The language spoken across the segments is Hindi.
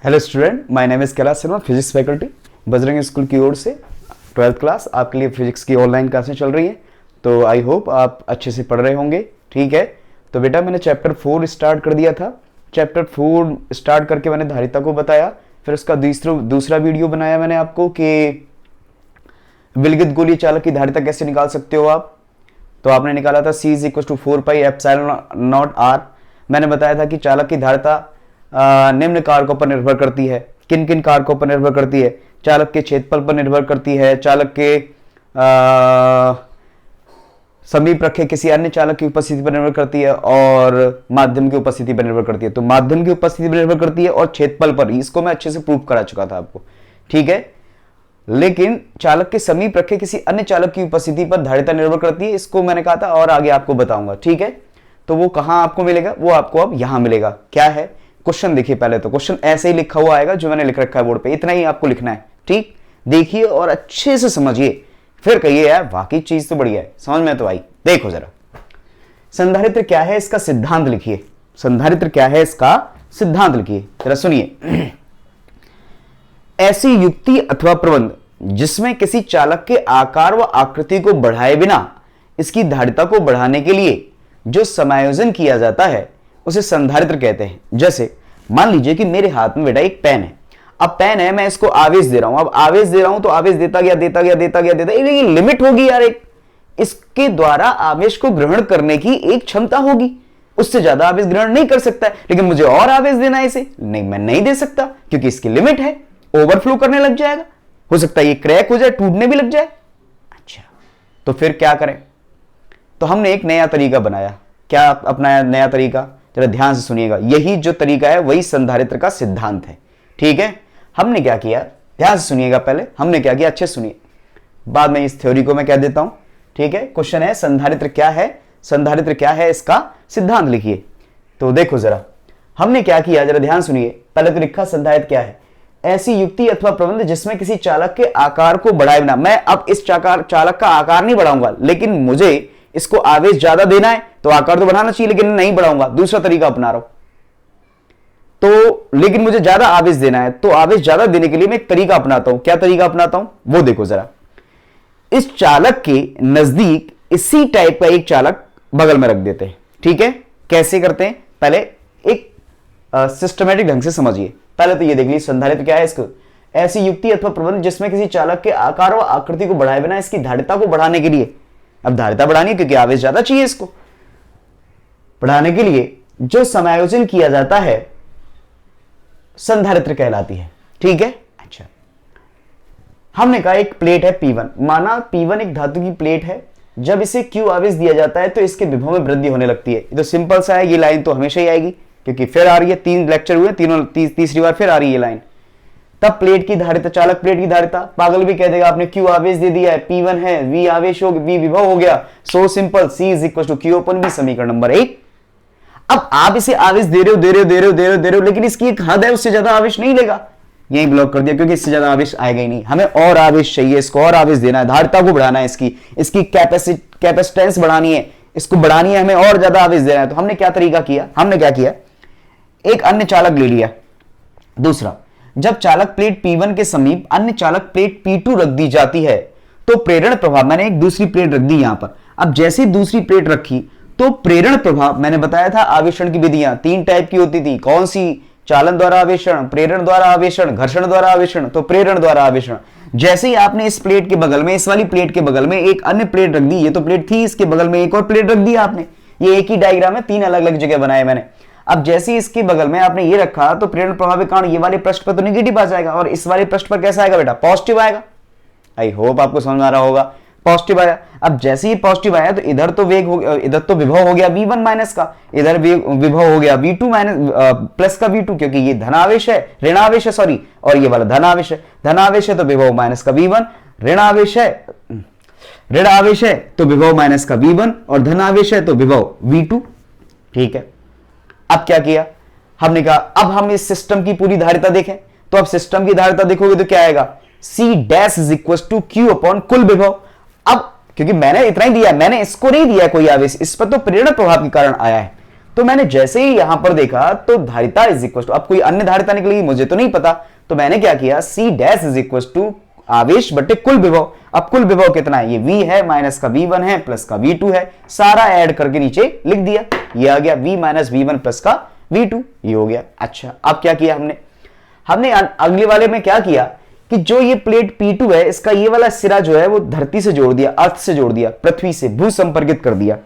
Hello student, my name is Kailash Sharma, physics faculty Bajrang school की ओर से 12th क्लास आपके लिए फिजिक्स की ऑनलाइन क्लासें चल रही हैं। तो आई होप आप अच्छे से पढ़ रहे होंगे। ठीक है, तो बेटा मैंने चैप्टर 4 स्टार्ट कर दिया था। चैप्टर 4 स्टार्ट करके मैंने धारिता को बताया, फिर उसका दूसरा वीडियो बनाया मैंने आपको कि विलगित गोलीय चालक की धारिता कैसे निकाल सकते हो आप। तो आपने निकाला था C = 4 pi epsilon not R। मैंने बताया था कि चालक की धारिता निम्न कारकों पर निर्भर करती है। किन किन कारकों पर निर्भर करती है? चालक के क्षेत्रफल पर निर्भर करती है, चालक के समीप रखे किसी अन्य चालक की उपस्थिति पर निर्भर करती है, और माध्यम की उपस्थिति पर निर्भर करती है। तो माध्यम की उपस्थिति पर निर्भर करती है और क्षेत्रफल पर। इसको मैं अच्छे से प्रूव करा चुका था आपको। ठीक है, लेकिन चालक के समीप रखे किसी अन्य चालक की उपस्थिति पर धारिता निर्भर करती है, इसको मैंने कहा था और आगे आपको बताऊंगा। ठीक है, तो वो कहां आपको मिलेगा? वो आपको अब यहां मिलेगा। क्या है क्वेश्चन? देखिए, पहले तो क्वेश्चन ऐसे ही लिखा हुआ आएगा जो मैंने लिख रखा है बोर्ड पे, इतना ही आपको लिखना है। ठीक, देखिए और अच्छे से समझिए, फिर कहिए यार वाकई चीज तो बढ़िया है, समझ में तो आई। देखो जरा, संधारित्र क्या है इसका सिद्धांत लिखिए। संधारित्र क्या है इसका सिद्धांत लिखिए, जरा सुनिए। ऐसी युक्ति अथवा प्रबंध जिसमें किसी चालक के आकार व आकृति को बढ़ाए बिना इसकी धारिता को बढ़ाने के लिए जो समायोजन किया जाता है उसे संधारित्र कहते हैं। जैसे मान लीजिए कि मेरे हाथ में बेटा एक पेन है। अब पेन है, मैं इसको आवेश दे रहा हूं। अब आवेश दे रहा हूं तो आवेश देता गया एक लिमिट होगी यार। एक इसके द्वारा आवेश को ग्रहण करने की एक क्षमता होगी, उससे ज्यादा आवेश ग्रहण नहीं कर सकता है। लेकिन मुझे और आवेश देना है इसे, नहीं, मैं नहीं दे सकता क्योंकि इसकी लिमिट है। ओवरफ्लो करने लग जाएगा, हो सकता है ये क्रैक हो जाए, टूटने भी लग जाए। अच्छा, तो फिर क्या करें? तो हमने एक नया तरीका बनाया। क्या अपनाया नया तरीका? जरा ध्यान से सुनिएगा। यही जो तरीका है वही संधारित्र का सिद्धांत है। ठीक है, हमने क्या किया, ध्यान से सुनिएगा। पहले हमने क्या किया, अच्छे सुनिए, बाद में इस थ्योरी को मैं कह देता हूं। ठीक है, क्वेश्चन है संधारित्र क्या है, संधारित्र क्या है इसका सिद्धांत लिखिए। तो देखो जरा हमने क्या किया, जरा ध्यान सुनिए। पहले तो लिखा संधारित्र क्या है, ऐसी युक्ति अथवा प्रबंध जिसमें किसी चालक के आकार को बढ़ाए बिना। मैं अब इस चालक का आकार नहीं बढ़ाऊंगा, लेकिन मुझे इसको आवेश ज्यादा देना है तो आकार तो बढ़ाना चाहिए, लेकिन नहीं बढ़ाऊंगा, दूसरा तरीका अपना रहा हूं। तो लेकिन मुझे ज्यादा आवेश देना है तो आवेश ज्यादा देने के लिए मैं एक तरीका अपनाता हूं। क्या तरीका अपनाता हूं वो देखो जरा। इस चालक के नजदीक इसी टाइप का एक चालक बगल में रख देते हैं। ठीक है, कैसे करते हैं पहले एक सिस्टमेटिक ढंग से समझिए। पहले तो ये देख लीजिए संधारित्र क्या है इसको, ऐसी युक्ति अथवा प्रबंध जिसमें किसी चालक के आकार व आकृति को बढ़ाए बिना इसकी धारिता को बढ़ाने के लिए, अब धारिता बढ़ानी है क्योंकि आवेश ज्यादा चाहिए, इसको बढ़ाने के लिए जो समायोजन किया जाता है संधारित्र कहलाती है। ठीक है, अच्छा, हमने कहा एक प्लेट है P1। माना P1 एक धातु की प्लेट है। जब इसे Q आवेश दिया जाता है तो इसके विभव में वृद्धि होने लगती है। ये तो सिंपल सा है, ये लाइन तो हमेशा ही आएगी क्योंकि फिर आ रही है, 3 लेक्चर हुए, तीसरी बार फिर आ रही है ये लाइन। तब प्लेट की धारिता, चालक प्लेट की धारिता, पागल भी कह देगा आपने Q आवेश दे दिया है, P1 है, V आवेश हो, V विभव हो गया, सो सिंपल, C = Q/V, समीकरण नंबर 1। अब आप इसे आवेश दे रहे हो, लेकिन इसकी एक हद है, उससे ज्यादा आवेश नहीं लेगा। यही ब्लॉक कर दिया क्योंकि इससे ज्यादा आवेश आएगा ही नहीं। हमें और आवेश चाहिए, इसको और आवेश देना है, धारिता को बढ़ाना है, इसकी कैपेसिटेंस बढ़ानी है, इसको बढ़ानी है, हमें और ज्यादा आवेश देना है। तो हमने क्या तरीका किया, हमने क्या किया, एक अन्य चालक ले लिया। दूसरा, जब चालक प्लेट P1 के समीप अन्य चालक प्लेट P2 रख दी जाती है तो प्रेरण प्रभाव, मैंने एक दूसरी प्लेट रख दी यहां पर। अब जैसे दूसरी प्लेट रखी तो प्रेरण प्रभाव, मैंने बताया था आवेषण की विधियां 3 टाइप की होती थी। कौन सी? चालन द्वारा आवेषण, प्रेरण द्वारा आवेषण, घर्षण द्वारा आवेषण। तो प्रेरण द्वारा आवेषण। जैसे ही आपने इस प्लेट के बगल में, इस वाली प्लेट के बगल में एक अन्य प्लेट रख दी, ये तो प्लेट थी, इसके बगल में एक और प्लेट रख दी आपने। ये एक ही डायग्राम है, 3 अलग अलग जगह बनाए मैंने। अब जैसे इसके बगल में आपने ये रखा तो प्रेरण प्रभाव के कारण ये वाले पृष्ठ पर तो नेगेटिव आ जाएगा और इस वाले पृष्ठ पर कैसा आएगा बेटा? पॉजिटिव आएगा। आई होप आपको समझ आ रहा होगा, पॉजिटिव आया। अब जैसे ही पॉजिटिव आया तो इधर तो वेग हो, इधर तो विभव हो गया V1 माइनस का, इधर विभव हो गया V2 माइनस प्लस का V2, क्योंकि ये धनावेश है, ऋणावेश है, सॉरी, और ये वाला धनावेश है। धनावेश है तो विभव माइनस का V1, ऋणावेश है तो विभव माइनस का V1, और धनावेश है तो विभव V2। ठीक है, अब क्या किया हमने कहा, अब हम इस सिस्टम की पूरी धारिता देखें। तो अब सिस्टम की धारिता देखोगे तो क्या आएगा, C डैश = Q/ कुल विभव। अब क्योंकि मैंने इतना ही दिया, मैंने इसको नहीं दिया कोई आवेश, इस पर तो प्रेरण प्रभाव के कारण आया है, तो मैंने जैसे ही यहां पर देखा तो धारिता इज इक्वल टू, अब कोई अन्य धारिता निकलेगी मुझे तो नहीं पता, तो मैंने क्या किया, C dash is equal to आवेश बटे कुल विभव। अब कुल विभव कितना है, ये v है, माइनस का v1 है, प्लस का v2 है, सारा ऐड करके नीचे लिख दिया, ये आ गया v माइनस v1 प्लस का v2, ये हो गया। अच्छा अब क्या किया हमने, अगले वाले में क्या किया कि जो ये प्लेट P2 है, इसका ये वाला सिरा जो है वो धरती से जोड़ दिया, अर्थ से जोड़ दिया, पृथ्वी से भू संपर्कित कर दिया।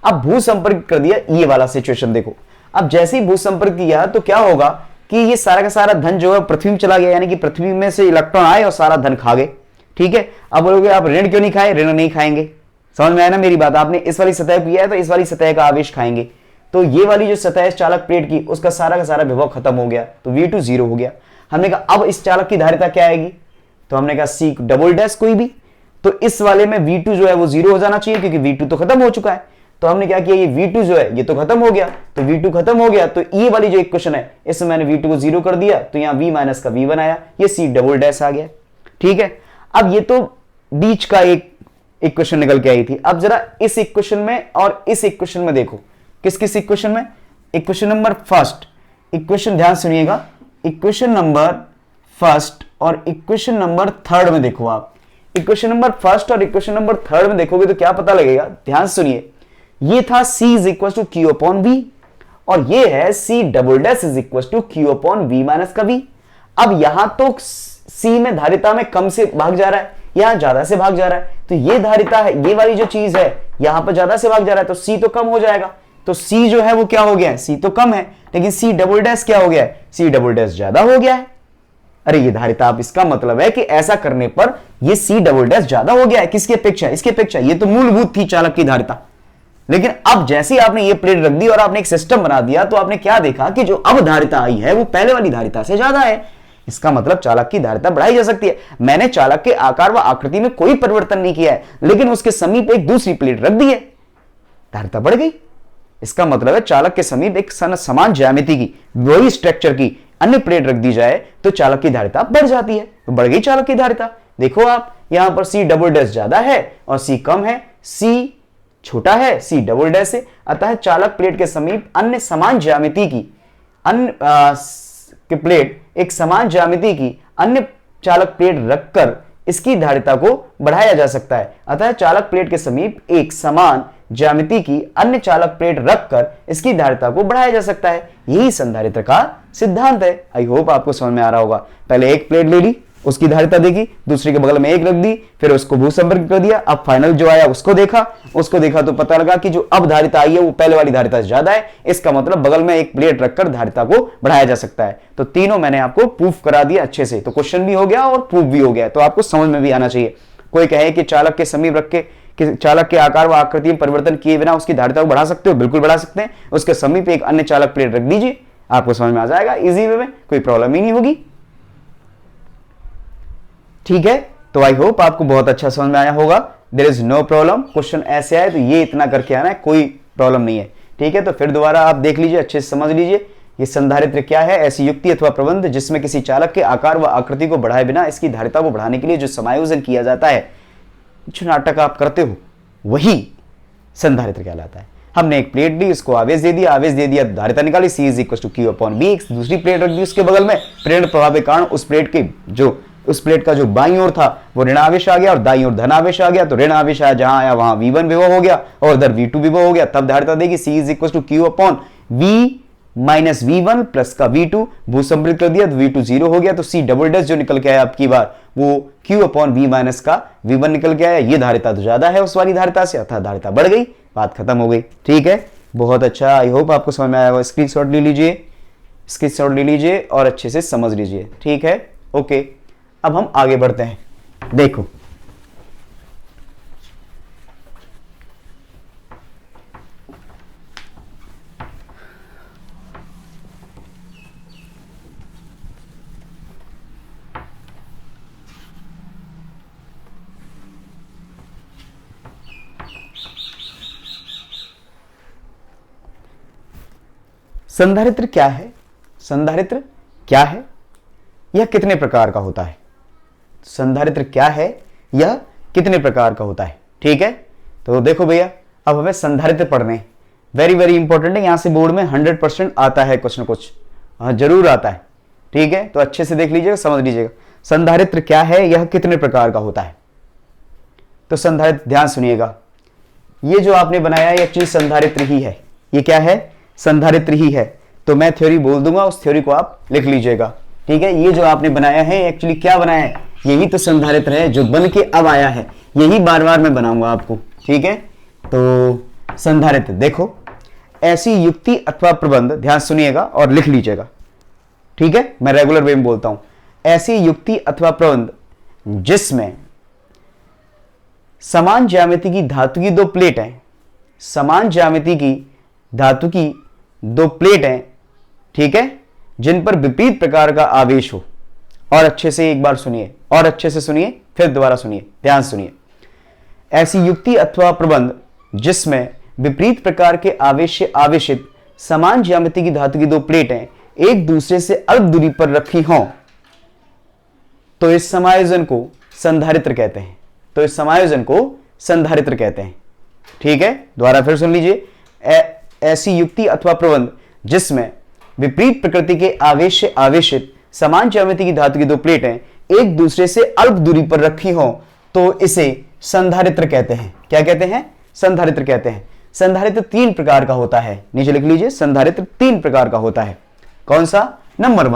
अब भू संपर्कित कर दिया, ये वाला सिचुएशन देखो, अब जैसे ही भू संपर्क किया तो क्या होगा कि ये सारा का सारा धन जो है पृथ्वी में चला गया, यानी कि पृथ्वी में से इलेक्ट्रॉन आए और सारा धन खा गए। ठीक है, अब बोलोगे आप ऋण क्यों नहीं खाए, ऋण नहीं खाएंगे, समझ में आया ना मेरी बात, आपने इस वाली सतह किया है तो इस वाली सतह का आवेश खाएंगे, तो ये वाली जो सतह है चालक प्लेट की, उसका सारा का सारा विभव खत्म हो गया, तो V2 0 हो गया। हमने कहा अब इस चालक की धारिता क्या आएगी, तो हमने कहा C डबल डैश कोई भी, तो इस वाले में V2 जो है वो 0 हो जाना चाहिए, क्योंकि V2 तो खत्म हो चुका है। तो हमने क्या किया, ये V2 जो है ये तो खत्म हो गया, तो V2 खत्म हो गया, तो ये वाली जो इक्वेशन है इसमें मैंने V2 को 0 कर दिया, तो यहाँ V माइनस का V1 आया, ये C डबल डैश आ गया। ठीक है, अब ये तो बीच का एक इक्वेशन निकल के आई थी। अब जरा इस इक्वेशन में और इस इक्वेशन में देखो, किस किस इक्वेशन में, इक्वेशन नंबर फर्स्ट, इक्वेशन ध्यान सुनिएगा, इक्वेशन नंबर फर्स्ट और इक्वेशन नंबर थर्ड में देखो आप, इक्वेशन नंबर फर्स्ट और इक्वेशन नंबर थर्ड में देखोगे तो क्या पता लगेगा, ध्यान सुनिए, ये था C is equal to Q upon V और ये है C double dash is equal to Q upon V minus का V। अब यहां तो C में धारिता में कम से भाग जा रहा है, यहां ज्यादा से भाग जा रहा है, तो ये धारिता है, ये वाली जो चीज है यहां पर ज्यादा से भाग जा रहा है, तो C तो कम हो जाएगा, तो C जो है वो क्या हो गया है, C तो कम है, लेकिन C डबल डैश क्या हो गया है, C डबल डैश ज्यादा हो गया है। अरे ये धारिता, आप इसका मतलब है कि ऐसा करने पर ये C डबल डैश ज्यादा हो गया है, किसकी अपेक्षा, इसकी अपेक्षा, ये तो मूलभूत थी चालक की धारिता, लेकिन अब जैसे ही आपने ये प्लेट रख दी और आपने एक सिस्टम बना दिया, तो आपने क्या देखा कि जो अब धारिता आई है वो पहले वाली धारिता से ज्यादा है। इसका मतलब चालक की धारिता बढ़ाई जा सकती है। मैंने चालक के आकार व आकृति में कोई परिवर्तन नहीं किया है, लेकिन उसके समीप एक दूसरी प्लेट रख दी है, धारिता बढ़ गई। इसका मतलब है चालक के समीप एक समान ज्यामिति की, वही स्ट्रक्चर की अन्य प्लेट रख दी जाए तो चालक की धारिता बढ़ जाती है, तो बढ़ गई चालक की धारिता। देखो आप यहां पर C डबल डैश ज्यादा है और C कम है, C छोटा है C डबल डैश से, अतः चालक प्लेट के समीप अन्य समान ज्यामिति की प्लेट, एक समान ज्यामिति की अन्य चालक प्लेट रखकर इसकी धारिता को बढ़ाया जा सकता है। अतः चालक प्लेट के समीप एक समान ज्यामिति की अन्य चालक प्लेट रखकर इसकी धारिता को बढ़ाया जा सकता है। यही संधारित्र का सिद्धांत है। आई होप आपको समझ में आ रहा होगा। पहले एक प्लेट ले ली, उसकी धारिता देखी, दूसरी के बगल में एक रख दी, फिर उसको भू संपर्क कर दिया। अब फाइनल जो आया उसको देखा तो पता लगा कि जो अब धारिता आई है वो पहले वाली धारिता से ज्यादा है। इसका मतलब बगल में एक प्लेट रखकर धारिता को बढ़ाया जा सकता है। तो तीनों मैंने आपको प्रूफ करा दिया अच्छे से, तो क्वेश्चन भी हो गया और प्रूफ भी हो गया, तो आपको समझ में भी आना चाहिए। कोई कहे कि चालक के समीप रख के कि चालक के आकार व आकृति में परिवर्तन किए बिना उसकी धारिता को बढ़ा सकते हो, बिल्कुल बढ़ा सकते हैं। उसके समीप एक अन्य चालक प्लेट रख दीजिए, आपको समझ में आ जाएगा इजी वे में, कोई प्रॉब्लम ही नहीं होगी। ठीक है, तो आई होप आपको बहुत अच्छा समझ में आया होगा। There is no problem, question ऐसे आए तो ये इतना करके आना है, कोई प्रॉब्लम नहीं है। ठीक है, तो फिर दोबारा आप देख लीजिए, अच्छे से समझ लीजिए। ये संधारित्र क्या है? ऐसी युक्ति अथवा प्रबंध जिसमें किसी चालक के आकार व आकृति को बढ़ाए बिना इसकी धारिता को बढ़ाने के लिए जो समायोजन किया जाता है, जो नाटक आप करते हो, वही संधारित्र कहलाता है। हमने एक प्लेट ली, उसको आवेश दे दिया, धारिता निकाली, C is equal to Q upon B। दूसरी प्लेट रख दी उसके बगल में, प्रेरण प्रभाव के कारण उस प्लेट का जो बाईं ओर था वो ऋण आवेश आ गया और दाईं ओर धन आवेश आ गया। तो ऋण आवेश आया, जहां आया वहां V1 विभव हो गया और उधर V2 विभव हो गया। तब धारिता देगी C is equal to Q upon V minus V1 plus का V2, भू संपरीत कर दिया तो V2 0 हो गया। तो C डबल डैश जो निकल के आया आपकी बार वो Q अपॉन V माइनस का V1 निकल के आया। ये धारिता तो ज्यादा है उस वाली धारिता से, अर्थात धारिता बढ़ गई, बात खत्म हो गई। ठीक है, बहुत अच्छा, आई होप आपको समझ में आया होगा। स्क्रीनशॉट ले लीजिए और अच्छे से समझ लीजिए। ठीक है, ओके, अब हम आगे बढ़ते हैं। देखो संधारित्र क्या है? संधारित्र क्या है? यह कितने प्रकार का होता है? संधारित्र क्या है? यह कितने प्रकार का होता है? ठीक है, तो देखो भैया, अब हमें संधारित्र पढ़ने हैं। वेरी वेरी इंपॉर्टेंट है, यहां से बोर्ड में 100% आता है कुछ ना कुछ, हाँ जरूर आता है। ठीक है, तो अच्छे से देख लीजिएगा, समझ लीजिएगा। संधारित्र क्या है, यह कितने प्रकार का होता है। तो संधारित्र ध्यान सुनिएगा, ये जो आपने बनाया है एक्चुअली संधारित्र ही है। ये क्या है, संधारित्र ही है। तो मैं थ्योरी बोल दूंगा, उस थ्योरी को आप लिख लीजिएगा। ठीक है, ये जो आपने बनाया है एक्चुअली क्या बनाया है, यही तो संधारित्र है जो बन के अब आया है, यही बार बार मैं बनाऊंगा आपको। ठीक है, तो संधारित्र देखो, ऐसी युक्ति अथवा प्रबंध, ध्यान सुनिएगा और लिख लीजिएगा। ठीक है, मैं रेगुलर वे में बोलता हूं, ऐसी युक्ति अथवा प्रबंध जिसमें समान ज्यामिति की धातु की दो प्लेट हैं, समान ज्यामिति की धातु की दो प्लेट हैं, ठीक है, जिन पर विपरीत प्रकार का आवेश हो। और अच्छे से एक बार सुनिए, और अच्छे से सुनिए, फिर दोबारा सुनिए, ध्यान सुनिए। ऐसी युक्ति अथवा प्रबंध जिसमें विपरीत प्रकार के आवेश से आवेशित समान ज्यामिति की धातु की दो प्लेटें एक दूसरे से अल्प दूरी पर रखी हों, तो इस समायोजन को संधारित्र कहते हैं। तो इस समायोजन को संधारित्र कहते हैं। ठीक है, दोबारा फिर सुन लीजिए। ऐसी युक्ति अथवा प्रबंध जिसमें विपरीत प्रकृति के आवेश से आवेशित समान ज्यामिति की धातु की दो प्लेटें एक दूसरे से अल्प दूरी पर रखी हों, तो इसे संधारित्र कहते हैं। क्या कहते हैं, संधारित्र कहते हैं। संधारित्र तीन प्रकार का होता है, नीचे लिख लीजिए, संधारित्र तीन प्रकार का होता है। कौन सा, नंबर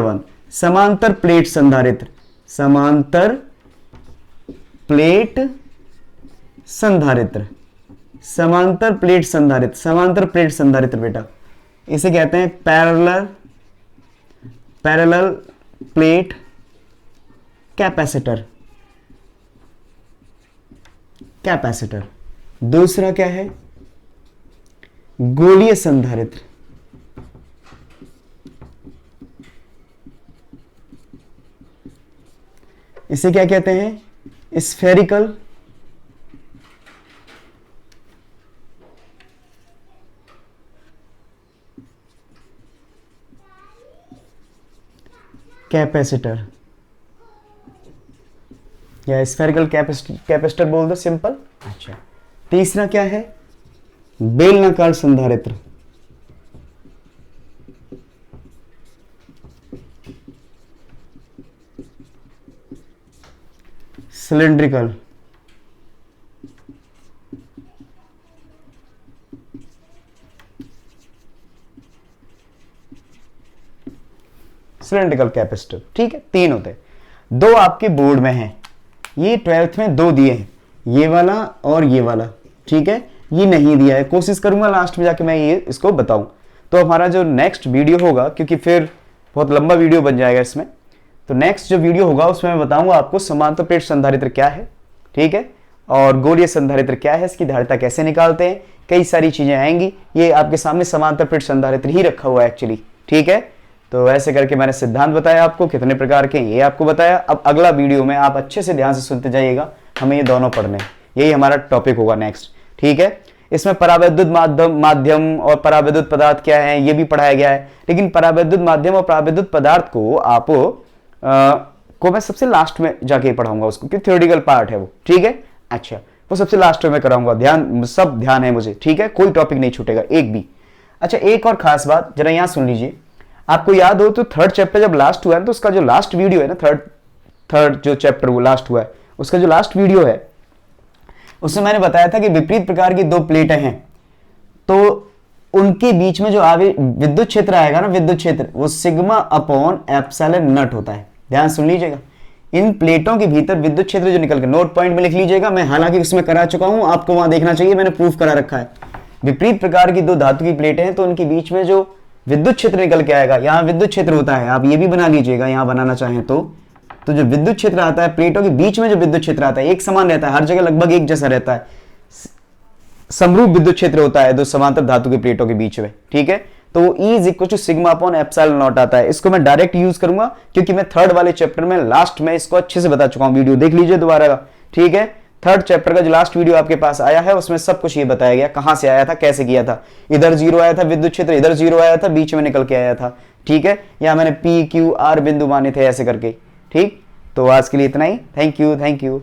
वन समांतर प्लेट संधारित्र, समांतर प्लेट संधारित्र, समांतर प्लेट संधारित्र, समांतर प्लेट संधारित्र बेटा, इसे कहते हैं पैरेलल प्लेट कैपेसिटर, कैपेसिटर। दूसरा क्या है, गोलीय संधारित्र, इसे क्या कहते हैं, स्फेरिकल कैपेसिटर या स्फेरिकल कैपेसिटर बोल दो, सिंपल। अच्छा, तीसरा क्या है, बेलनाकार संधारित्र, सिलिंड्रिकल, सिलिंड्रिकल कैपेसिटर। ठीक है, तीन होते हैं। दो आपके बोर्ड में हैं, ये 12th में दो दिए हैं, ये वाला और ये वाला। ठीक है, ये नहीं दिया है, कोशिश करूंगा लास्ट में जाके मैं ये इसको बताऊं। तो हमारा जो नेक्स्ट वीडियो होगा, क्योंकि फिर बहुत लंबा वीडियो बन जाएगा इसमें, तो नेक्स्ट जो वीडियो होगा उसमें मैं बताऊंगा आपको समांतर प्लेट संधारित्र क्या है, ठीक है, और गोलीय संधारित्र क्या है, इसकी धारिता कैसे निकालते हैं, कई सारी चीजें आएंगी। ये आपके सामने समांतर प्लेट संधारित्र ही रखा हुआ है एक्चुअली। ठीक है, तो ऐसे करके मैंने सिद्धांत बताया आपको, कितने प्रकार के ये आपको बताया। अब अगला वीडियो में आप अच्छे से ध्यान से सुनते जाइएगा, हमें ये दोनों पढ़ने, यही हमारा टॉपिक होगा नेक्स्ट। ठीक है, इसमें परावैद्युत माध्यम और परावैद्युत पदार्थ क्या है ये भी पढ़ाया गया है, लेकिन परावैद्युत माध्यम और परावैद्युत पदार्थ को मैं सबसे लास्ट में जाके पढ़ाऊंगा उसको, क्योंकि थ्योरेटिकल पार्ट है वो। ठीक है, अच्छा, वो सबसे लास्ट में कराऊंगा, ध्यान, सब ध्यान है मुझे। ठीक है, कोई टॉपिक नहीं छूटेगा एक भी। अच्छा, एक और खास बात जरा यहां सुन लीजिए, आपको याद हो तो थर्ड चैप्टर जब लास्ट हुआ है तो उसका जो लास्ट वीडियो है ना, थर्ड जो चैप्टर वो लास्ट हुआ है, उसका जो लास्ट वीडियो है उसमें मैंने बताया था कि विपरीत प्रकार की दो प्लेटें हैं, तो उनके बीच में जो विद्युत क्षेत्र आएगा ना, विद्युत क्षेत्र, वो सिग्मा अपॉन एप्सिलॉन नॉट होता है। ध्यान सुन लीजिएगा, इन प्लेटों के भीतर विद्युत क्षेत्र जो निकल के, नोट पॉइंट में लिख लीजिएगा, मैं हालांकि उसमें करा चुका हूं, आपको वहां देखना चाहिए, मैंने प्रूफ करा रखा है। विपरीत प्रकार की दो धातु की प्लेटें हैं, तो उनके बीच में जो विद्युत क्षेत्र निकल के आएगा, यहां विद्युत क्षेत्र होता है, आप ये भी बना लीजिएगा यहां बनाना चाहें तो जो विद्युत क्षेत्र आता है प्लेटों के बीच में, जो विद्युत क्षेत्र आता है एक समान रहता है, हर जगह लगभग एक जैसा रहता है, समरूप विद्युत क्षेत्र होता है दो समांतर धातु की प्लेटों के बीच में। ठीक है, तो वो E is equal to sigma upon epsilon naught आता है। इसको मैं डायरेक्ट यूज करूंगा क्योंकि मैं थर्ड वाले चैप्टर में लास्ट में इसको अच्छे से बता चुका हूं, वीडियो देख लीजिए दोबारा। ठीक है, थर्ड चैप्टर का जो लास्ट वीडियो आपके पास आया है उसमें सब कुछ ये बताया गया, कहां से आया था, कैसे किया था, इधर जीरो आया था विद्युत क्षेत्र, इधर जीरो आया था, बीच में निकल के आया था। ठीक है, या मैंने P Q R बिंदु माने थे ऐसे करके। ठीक, तो आज के लिए इतना ही, थैंक यू।